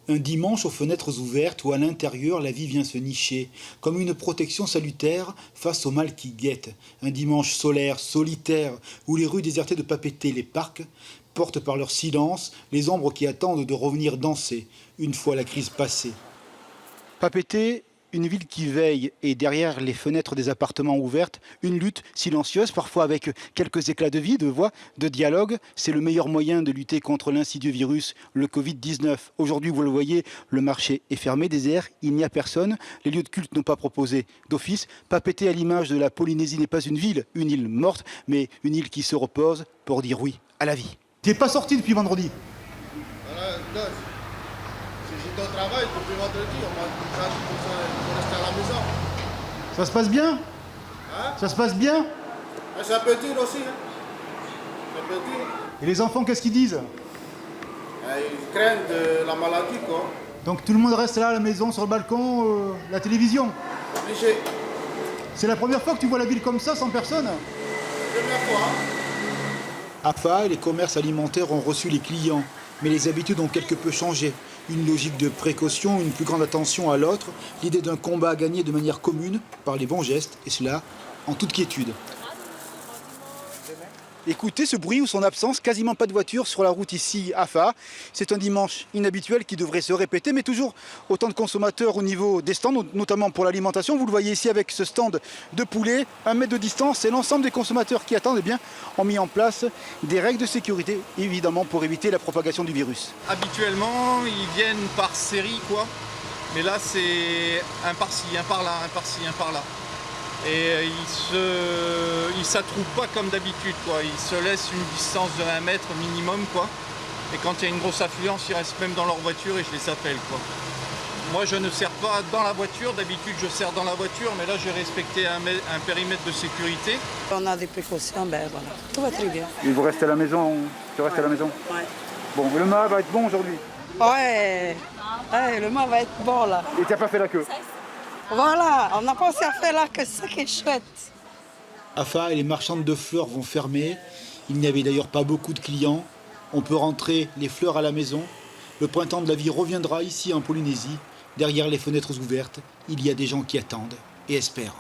Un dimanche aux fenêtres ouvertes où à l'intérieur la vie vient se nicher, comme une protection salutaire face au mal qui guette. Un dimanche solaire, solitaire, où les rues désertées de Papeete, les parcs, portent par leur silence les ombres qui attendent de revenir danser, une fois la crise passée. Papeete, une ville qui veille et derrière les fenêtres des appartements ouvertes, une lutte silencieuse, parfois avec quelques éclats de vie, de voix, de dialogue. C'est le meilleur moyen de lutter contre l'insidieux virus, le Covid-19. Aujourd'hui, vous le voyez, le marché est fermé, désert, il n'y a personne. Les lieux de culte n'ont pas proposé d'office. Papeete, à l'image de la Polynésie, n'est pas une ville, une île morte, mais une île qui se repose pour dire oui à la vie. Tu n'es pas sorti depuis vendredi? J'étais au travail depuis vendredi, on m'a dit pour rester à la maison. Ça se passe bien? Hein? Ça se passe bien? Mais ça peut dire aussi. Hein? Ça peut dire. Et les enfants, qu'est-ce qu'ils disent? Ils craignent de la maladie, quoi. Donc tout le monde reste là à la maison, sur le balcon, la télévision. Obligé. C'est la première fois que tu vois la ville comme ça, sans personne? Première fois. AFA et les commerces alimentaires ont reçu les clients, mais les habitudes ont quelque peu changé. Une logique de précaution, une plus grande attention à l'autre, l'idée d'un combat à gagner de manière commune par les bons gestes, et cela en toute quiétude. Écoutez ce bruit ou son absence, quasiment pas de voiture sur la route ici à Afa. C'est un dimanche inhabituel qui devrait se répéter, mais toujours autant de consommateurs au niveau des stands, notamment pour l'alimentation. Vous le voyez ici avec ce stand de poulet, 1 mètre de distance, et l'ensemble des consommateurs qui attendent ont mis en place des règles de sécurité, évidemment pour éviter la propagation du virus. Habituellement, ils viennent par série, quoi. Mais là, c'est un par-ci, un par-là, un par-ci, un par-là. Et ils s'attroupent pas comme d'habitude, quoi. Ils se laissent une distance de 1 mètre minimum, quoi. Et quand il y a une grosse affluence, ils restent même dans leur voiture et je les appelle, quoi. Moi, je ne sers pas dans la voiture. D'habitude, je sers dans la voiture, mais là, j'ai respecté un périmètre de sécurité. On a des précautions, ben voilà. Tout va très bien. Et vous restez à la maison? Tu restes à la maison? Ouais. Bon, le mât va être bon aujourd'hui. Ouais, le mât va être bon là. Et tu n'as pas fait la queue? Voilà, on n'a pas aussi à faire là que c'est ça qui est chouette. AFA et les marchandes de fleurs vont fermer. Il n'y avait d'ailleurs pas beaucoup de clients. On peut rentrer les fleurs à la maison. Le printemps de la vie reviendra ici en Polynésie. Derrière les fenêtres ouvertes, il y a des gens qui attendent et espèrent.